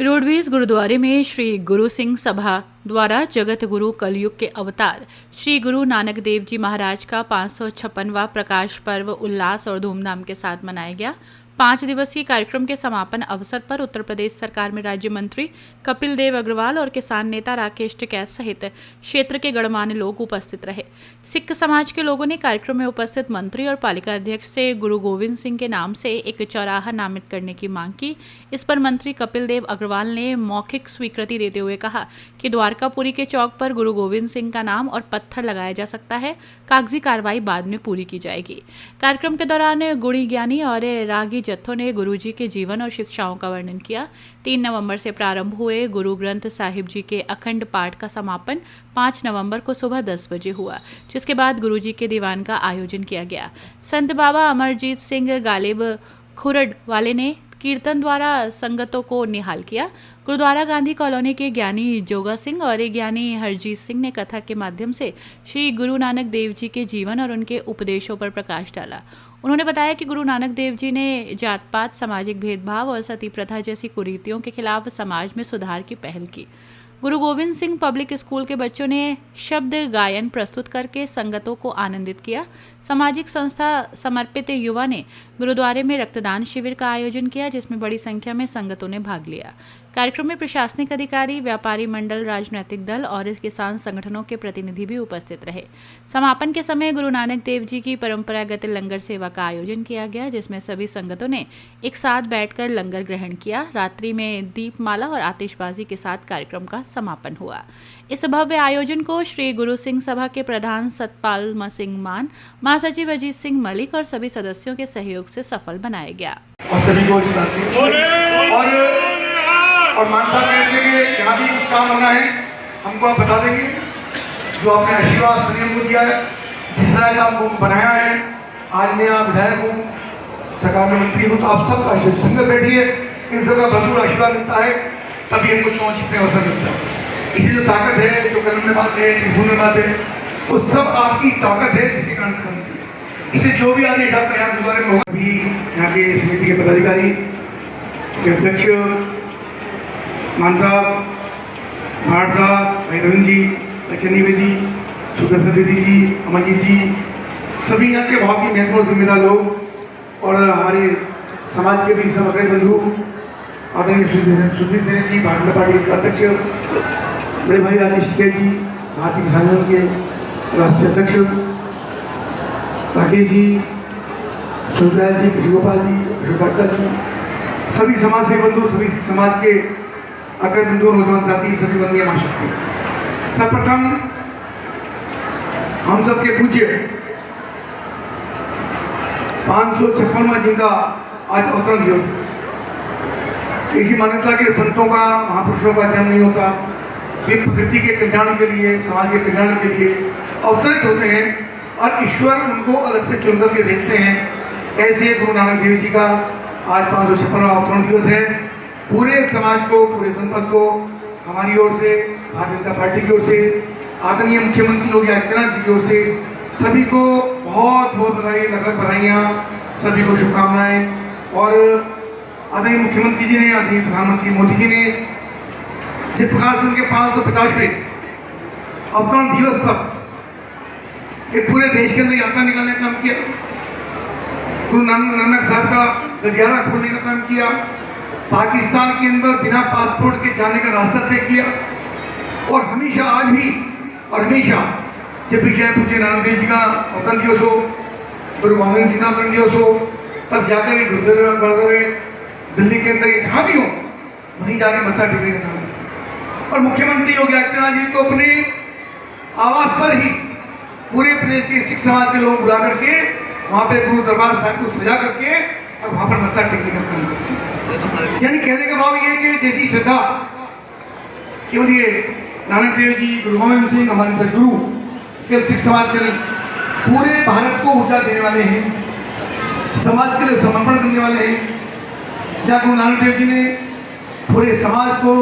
Roadways गुरुद्वारे में श्री गुरु सिंह सभा द्वारा जगत गुरु कलयुग के अवतार श्री गुरु नानक देव जी महाराज का 556वां प्रकाश पर्व उल्लास और धूमधाम के साथ मनाया गया। 5 दिवसीय कार्यक्रम के समापन अवसर पर उत्तर प्रदेश सरकार में राज्य मंत्री कपिल देव अग्रवाल और किसान नेता राकेश टिकैत सहित क्षेत्र के गणमान्य लोग उपस्थित रहे। सिख समाज के लोगों ने कार्यक्रम में उपस्थित मंत्री और पालिका अध्यक्ष से गुरु गोविंद सिंह के नाम से एक चौराहा नामित करने की मांग की। इस पर मंत्री कपिल देव अग्रवाल ने मौखिक स्वीकृति देते हुए कहा कि द्वारकापुरी के चौक पर गुरु गोविंद सिंह का नाम और पत्थर लगाया जा सकता है, कागजी कार्रवाई बाद में पूरी की जाएगी। कार्यक्रम के दौरान गुणी ज्ञानी और रागी जत्थों ने गुरुजी के जीवन और शिक्षाओं का वर्णन किया। 3 नवंबर से प्रारंभ हुए गुरु ग्रंथ साहिब जी के अखंड पाठ का समापन 5 नवंबर को सुबह 10 बजे हुआ, जिसके बाद गुरुजी के दीवान का आयोजन किया गया। संत बाबा अमरजीत सिंह गालिब खुरड़ वाले ने कीर्तन द्वारा संगतों को निहाल किया। गुरुद्वारा गांधी कॉलोनी के ज्ञानी जोगा सिंह और ज्ञानी हरजीत सिंह ने कथा के माध्यम से श्री गुरु नानक देव जी के जीवन और उनके उपदेशों पर प्रकाश डाला। उन्होंने बताया कि गुरु नानक देव जी ने जात पात, सामाजिक भेदभाव और सती प्रथा जैसी कुरीतियों के खिलाफ समाज में सुधार की पहल की। गुरु गोविंद सिंह पब्लिक स्कूल के बच्चों ने शब्द गायन प्रस्तुत करके संगतों को आनंदित किया। सामाजिक संस्था समर्पित युवा ने गुरुद्वारे में रक्तदान शिविर का आयोजन किया, जिसमें बड़ी संख्या में संगतों ने भाग लिया। कार्यक्रम में प्रशासनिक अधिकारी, व्यापारी मंडल, राजनीतिक दल और किसान संगठनों के प्रतिनिधि भी उपस्थित रहे। समापन के समय गुरु नानक देव जी की परंपरागत लंगर सेवा का आयोजन किया गया, जिसमें सभी संगतों ने एक साथ बैठकर लंगर ग्रहण किया। रात्रि में दीपमाला और आतिशबाजी के साथ कार्यक्रम का समापन हुआ। इस भव्य आयोजन को श्री गुरु सिंह सभा के प्रधान सतपाल सिंह मान, महासचिव अजीत सिंह मलिक और सभी सदस्यों के सहयोग से सफल बनाया गया। और सभी को इस बात की और मान साहब कहते हैं कि जहाँ भी कुछ काम होना है हमको आप बता देंगे। जो आपने आशीर्वाद संयम को दिया है, जिस तरह का आपको बनाया है, आज मैं आप विधायक हूँ, सरकार में मंत्री हूँ, तो आप सबका आशीर्वाद संगत बैठी है, इन सबका भरपूर आशीर्वाद मिलता है, तभी हमको चुनाव जीतने का अवसर मिलता है। इसी जो ताकत है, जो कलम में बात है, टेलीफोन में बात है, वो सब आपकी ताकत है, जिसके कारण से बनती है। इसे जो भी आदेश आपका यहाँ गुरुद्वारे में होगा, भी यहाँ के समिति के पदाधिकारी, के अध्यक्ष मान साहब, भाट साहब, भाई रविंद्र जी, चन्नी बेदी, सुदर्शन बेदी जी, अमरजीत जी, सभी यहाँ के बहुत ही महत्वपूर्ण जिम्मेदार लोग और हमारे समाज के भी सब अग्रणी बंधु, आदरणीय सुधीर सेन जी, भारतीय पार्टी के अध्यक्ष, बड़े भाई राकेश टिकैत जी, भारतीय किसान यूनियन के राष्ट्रीय अध्यक्ष राकेश जी, सुरदयाल जी, कृष्ण गोपाल जी, अशोक भाटकर जी, सभी समाज से बंधु, सभी समाज के अगर बंधु, नौजवान साथी, सभी बंधुएं महाशक्ति। सर्वप्रथम हम सबके पूज्य 556वां जिनका आज अवतरण दिवस है। इसी मान्यता के संतों का, महापुरुषों का जन्म नहीं होता, वे प्रकृति के कल्याण के लिए, समाज के कल्याण के लिए अवतरित होते हैं और ईश्वर उनको अलग से चुन करके देखते हैं। ऐसे गुरु नानक देव जी का आज 556वां अवतरण दिवस है। पूरे समाज को, पूरे संपद को हमारी ओर से, भारतीय जनता पार्टी की ओर से, आदरणीय मुख्यमंत्री योगी आदित्यनाथ जी की ओर से सभी को बहुत बहुत बधाई, लगभग बधाइयाँ, सभी को शुभकामनाएं। और आदरणीय मुख्यमंत्री जी ने, आदरणीय प्रधानमंत्री मोदी जी ने जिस प्रकार से उनके 550वें अवतरण दिवस पर एक पूरे देश के अंदर यात्रा निकालने का काम किया, गुरु नानक साहब का गलियारा खोलने का काम किया, पाकिस्तान के अंदर बिना पासपोर्ट के जाने का रास्ता तय किया और हमेशा, आज भी और हमेशा जब भी जय पूज्य नानक देव जी का अवतरण दिवस हो, गुरु गोविंद सिंह का अवतरण दिवस हो, तब जाकर गुरुद्वारे दिल्ली के अंदर जहाँ भी हो, वहीं जाकर मत्था टेकने का काम। और मुख्यमंत्री योगी आदित्यनाथ जी को अपने आवास पर ही पूरे प्रदेश के सिख समाज के लोग बुला करके वहाँ पे गुरु दरबार साहिब को सजा करके और वहाँ पर मत्था टेकने का काम करते हैं। यानी कहने का भाव ये कि जैसी श्रद्धा केवल ये नानक देव जी, गुरु गोविंद सिंह, हमारे दस गुरु केवल सिख समाज के लिए, पूरे भारत को ऊंचा देने वाले हैं, समाज के लिए समर्पण करने वाले हैं। जहाँ गुरु नानक देव जी ने पूरे समाज को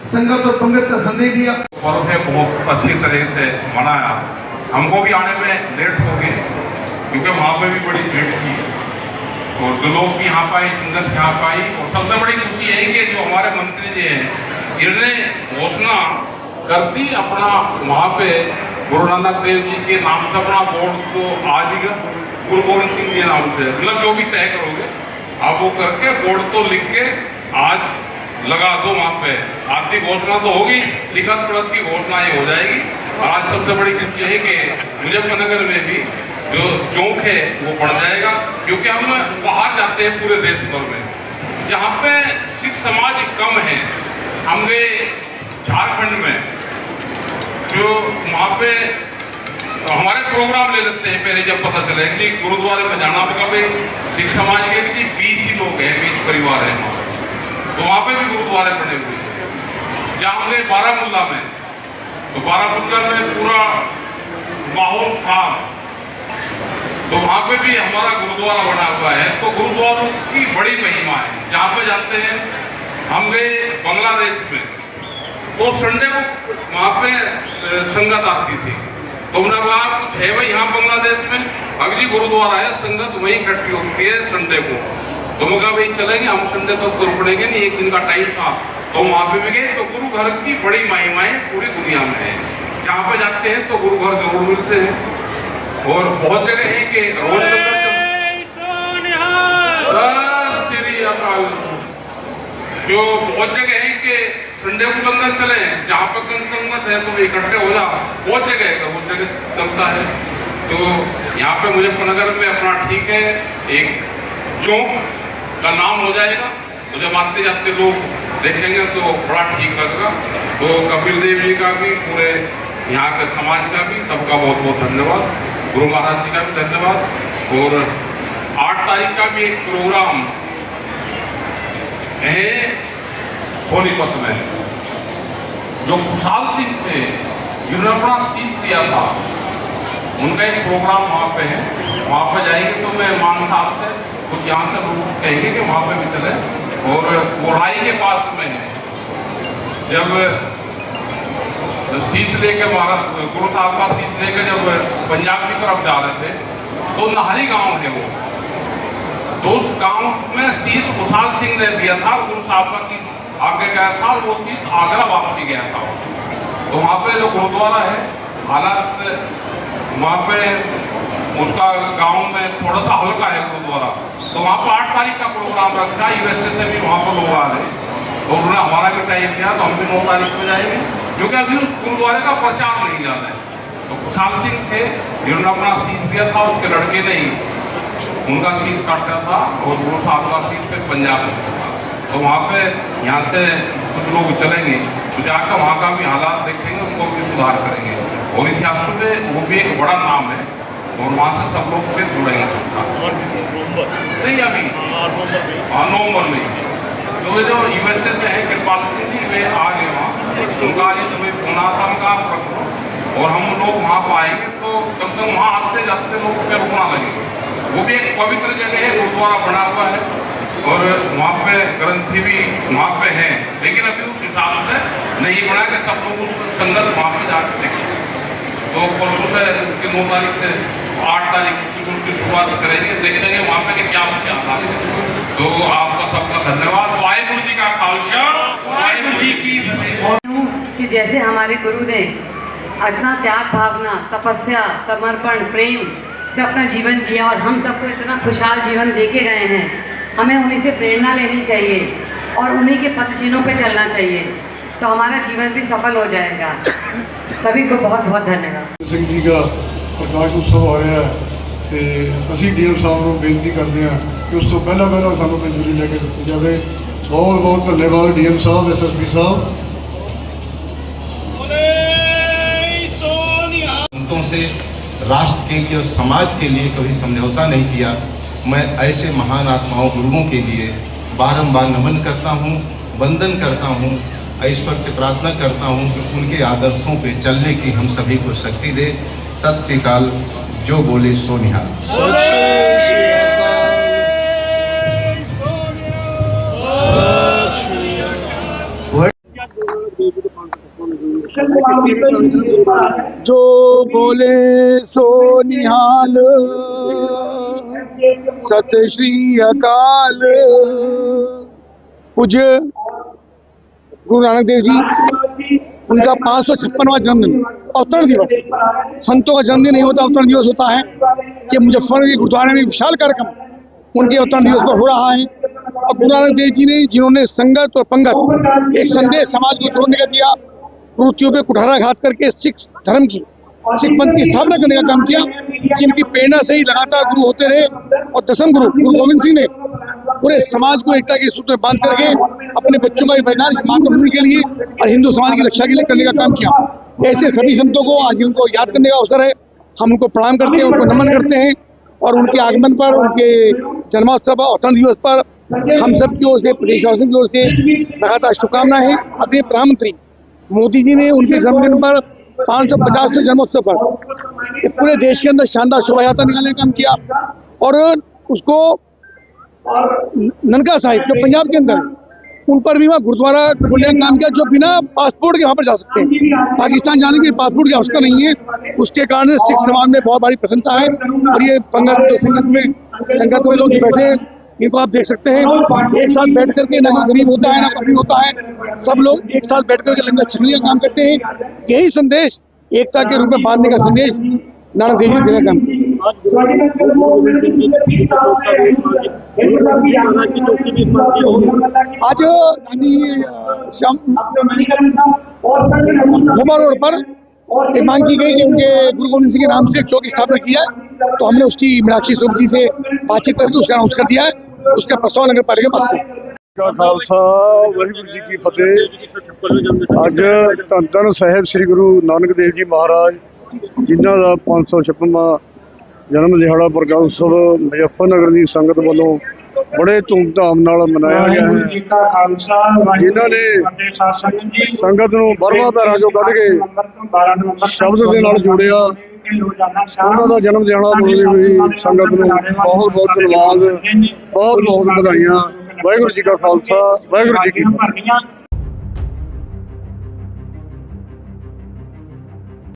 संगत और पंगत का संदेश दिया। पर्व है बहुत अच्छी तरह से मनाया। हमको भी आने में लेट हो गए क्योंकि वहाँ पे भी बड़ी भीड़ थी। और जो लोग भी यहाँ पाए, संगत यहाँ पाई। और सबसे बड़ी खुशी है कि जो हमारे मंत्री जी हैं, इन्होंने घोषणा कर दी अपना वहाँ पे गुरु नानक देव जी के नाम से अपना बोर्ड को आज ही गुरु गोविंद सिंह जी के नाम से, मतलब जो भी तय करोगे आप वो करके बोर्ड तो लिख के आज लगा दो वहाँ पे। आपकी घोषणा तो होगी, लिखत पढ़त की घोषणा ही हो जाएगी। आज सबसे बड़ी खुशी है कि मुजफ्फरनगर में भी जो चौक है वो बढ़ जाएगा, क्योंकि हम बाहर जाते हैं पूरे देश भर में, जहाँ पे सिख समाज कम है। हम गए झारखंड में, जो वहाँ पे हमारे प्रोग्राम ले लेते हैं पहले, जब पता चले कि गुरुद्वारे में जाना होगा, भाई सिख समाज के कि 20 ही लोग हैं, 20 परिवार हैं वहाँ, तो वहाँ पे भी गुरुद्वारे बने हुए हैं। जहाँ हम गए बारामुल्ला में, तो बारामुल्ला में पूरा माहौल था, तो वहाँ पे भी हमारा गुरुद्वारा बना हुआ है। तो गुरुद्वारों की बड़ी महिमा है। जहाँ पे जाते हैं, हम गए बांग्लादेश में, तो संडे को वहाँ पे संगत आती थी, तो उन्होंने कहा कुछ है भाई यहाँ बांग्लादेश में, अगली गुरुद्वारा है, संगत वहीं इकट्ठी होती है संडे को। तो मैं कहा भाई चलेंगे, हम संडे तो गुरु पड़ेंगे नहीं, एक दिन का टाइम था, तो वहाँ पे भी गए। तो गुरु घर की बड़ी महिमाएं पूरी दुनिया में है। जहाँ पे जाते हैं तो गुरु घर जरूर मिलते हैं। और बहुत जगह है कि रोज श्री अकाल, जो बहुत जगह है कि संडे को लंगर चले, जहाँ पर कम संगत है तो इकट्ठे हो जा, बहुत जगह है, बहुत जगह चलता है। तो यहाँ पे मुजफ्फरनगर में अपना ठीक है, एक चौक का नाम हो जाएगा, तो जब आते जाते लोग देखेंगे तो बड़ा ठीक लगेगा। तो कपिल देव जी का भी, पूरे यहाँ के समाज का भी, सबका बहुत बहुत धन्यवाद। गुरु महाराज जी का भी धन्यवाद। और 8 तारीख का भी एक प्रोग्राम है सोनीपत में, जो खुशहाल सिंह थे जिन्होंने अपना शीश दिया था, उनका एक प्रोग्राम वहाँ पे है। वहाँ पे जाएंगे तो मैं मान साहब से कुछ यहाँ से लोग कहेंगे कि वहाँ पे भी चले। और वो राई के पास में है, जब शीश लेके महाराज गुरु साहब का शीश लेके जब पंजाब की तरफ जा रहे थे, तो नाहरी गांव है वो, तो उस गांव में शीश खुशहाल सिंह ने दिया था, गुरु साहब का शीश आगे गया था, और वो शीश आगरा वापसी गया था। तो वहाँ पे जो गुरुद्वारा है, हालात वहाँ पे उसका गांव में थोड़ा सा हल्का है गुरुद्वारा, तो वहाँ पर 8 तारीख का प्रोग्राम रखा। यूएसए से भी वहाँ पर लोग आ रहे, तो उन्होंने हमारा भी टाइम दिया, तो हम भी 9 तारीख को जाएंगे, क्योंकि अभी उस गुरुद्वारे का प्रचार नहीं जाना है। तो खुशहाल सिंह थे, जिन्होंने अपना शीश दिया था, उसके लड़के ने ही उनका शीश काटा था, और गुरु साहब का शीश पे पंजाब में था। तो वहाँ पे यहाँ से कुछ लोग चलेंगे, तो जाकर वहाँ का भी हालात देखेंगे, उसको भी सुधार करेंगे। और इतिहास में वो भी एक बड़ा नाम है, और वहाँ से सब लोग फिर जुड़ेंगे सब साथ। नहीं अभी नवंबर में तो जो यूएसए से है कृपाल सिंह जी, वे आ गए वहाँ, उनका आज सुबह फोन आता, उनका आप रख लो, और हम लोग वहाँ पर आएंगे, तो कम से कम वहाँ आते जाते लोग फिर रुकना लगेंगे। वो भी एक पवित्र जगह है, गुरुद्वारा बना हुआ है, और वहाँ पे ग्रंथी भी वहाँ पे है, लेकिन अभी उस हिसाब से नहीं बना कि सब लोग उस संगत वहाँ पे जाकर देखें। तो परसों से उसकी 9 तारीख से 8 तारीख की उसकी शुरुआत करेंगे, देखेंगे वहाँ पे कि क्या हालात है। तो आपका सबका धन्यवाद। वाहिगुरु जी का खालसा, वाहिगुरु जी की कि जैसे हमारे गुरु ने इतना त्याग भावना, तपस्या, समर्पण, प्रेम से अपना जीवन जिया, और हम सबको इतना खुशहाल जीवन देके गए हैं, हमें उन्हीं से प्रेरणा लेनी चाहिए और उन्हीं के पथ चिन्हों पे चलना चाहिए, तो हमारा जीवन भी सफल हो जाएगा। सभी को बहुत बहुत धन्यवाद। सिंह जी का प्रकाश उत्सव हो रहा है, तो ਅਸੀਂ ਡੀਐਮ ਸਾਹਿਬ ਨੂੰ ਬੇਨਤੀ ਕਰਦੇ ਹਾਂ ਕਿ ਉਸ ਤੋਂ ਪਹਿਲਾਂ ਸਾਨੂੰ ਮਨਜ਼ੂਰੀ ਲੈ ਕੇ ਦਿੱਤੀ ਜਾਵੇ। ਬਹੁਤ ਬਹੁਤ ਧੰਨਵਾਦ ਡੀਐਮ ਸਾਹਿਬ, ਐਸਐਸਪੀ ਸਾਹਿਬ। संतों से राष्ट्र के लिए और समाज के लिए कभी समझौता नहीं किया। मैं ऐसे महान आत्माओं गुरुओं के लिए बारंबार नमन करता हूँ, वंदन करता हूँ, ईश्वर से प्रार्थना करता हूँ कि उनके आदर्शों पे चलने की हम सभी को शक्ति दे। सत श्री अकाल। जो बोले सो निहाल। जो बोले सो निहाल। सत श्री अकाल। पूज्य गुरु नानक देव जी, उनका 556वां जन्मदिन, अवतरण दिवस। संतों का जन्मदिन नहीं होता, अवतरण दिवस होता है। कि मुजफ्फरनगर के गुरुद्वारे में विशाल कार्यक्रम उनके अवतरण दिवस पर हो रहा है। और गुरु नानक देव जी ने, जिन्होंने संगत और पंगत एक संदेश समाज को जोड़ने का दिया, मृत्यु पे कुठाराघात करके सिख धर्म की, सिख पंथ की स्थापना करने का काम किया, जिनकी प्रेरणा से ही लगातार गुरु होते रहे। और दसम गुरु गोविंद सिंह ने पूरे समाज को एकता के सूत्र में बांध करके अपने बच्चों का बलिदान इस मातृभूमि के लिए और हिंदू समाज की रक्षा के लिए करने का काम किया। ऐसे सभी संतों को आज उनको याद करने का अवसर है। हम उनको प्रणाम करते हैं, उनको नमन करते हैं और उनके आगमन पर, उनके जन्मोत्सव अवतरण दिवस पर हम सब की ओर से, प्रदेशवासियों की ओर से लगातार शुभकामनाएं हैं। अपने प्रधानमंत्री मोदी जी ने उनके जन्मदिन पर 550वें जन्मोत्सव पर पूरे देश के अंदर शानदार शोभा यात्रा निकालने का काम किया। और उसको ननका साहिब जो पंजाब के अंदर, उन पर भी वहाँ गुरुद्वारा खोलने का काम किया, जो बिना पासपोर्ट के वहाँ पर जा सकते हैं। पाकिस्तान जाने के लिए पासपोर्ट की आवश्यकता नहीं है। उसके कारण सिख समाज में बहुत बड़ी प्रसन्नता है। और ये संगत में लोग बैठे हैं, इनको आप देख सकते हैं, एक साथ बैठ करके, ना कोई गरीब होता है ना कोई अमीर होता है, सब लोग एक साथ बैठ करके लंगर छकने का काम करते हैं। यही संदेश एकता के रूप में बांधने का संदेश नानक देव जी देना चाहते हैं। आज गांधी घुमा रोड पर एक मांग की गई कि उनके गुरु गोविंद सिंह के नाम से एक चौक की स्थापना की है। तो हमने उसकी मीनाक्षी स्वरूप जी से बातचीत करके उसका अनाउंस कर दिया है। उसका प्रस्ताव नगर पालिका के पास है। का खालसा वाहिगुरू जी की फतेह। ਅੱਜ ਧੰਨ ਧੰਨ ਸਾਹਿਬ ਸ੍ਰੀ ਗੁਰੂ ਨਾਨਕ ਦੇਵ ਜੀ ਮਹਾਰਾਜ ਜਿਨ੍ਹਾਂ ਦਾ 556ਵਾਂ ਜਨਮ ਦਿਹਾੜਾ ਪ੍ਰਕਾਸ਼ ਉਤਸਵ ਮੁਜ਼ੱਫਰਨਗਰ ਦੀ ਸੰਗਤ ਵੱਲੋਂ ਬੜੇ ਧੂਮਧਾਮ ਨਾਲ ਮਨਾਇਆ ਗਿਆ ਹੈ। ਜਿਨ੍ਹਾਂ ਨੇ ਸੰਗਤ ਨੂੰ ਬਰਮਾ ਧਾਰਾ ਚੋਂ ਕੱਢ ਕੇ ਸ਼ਬਦ ਦੇ ਨਾਲ ਜੋੜਿਆ, ਉਹਨਾਂ ਦਾ ਜਨਮ ਦਿਹਾੜਾ ਮਨਾਉਂਦੇ ਹੋਏ ਸੰਗਤ ਨੂੰ ਬਹੁਤ ਬਹੁਤ ਧੰਨਵਾਦ, ਬਹੁਤ ਬਹੁਤ ਵਧਾਈਆਂ। ਵਾਹਿਗੁਰੂ ਜੀ ਕਾ ਖਾਲਸਾ, ਵਾਹਿਗੁਰੂ ਜੀ ਕੀ ਫਤਿਹ।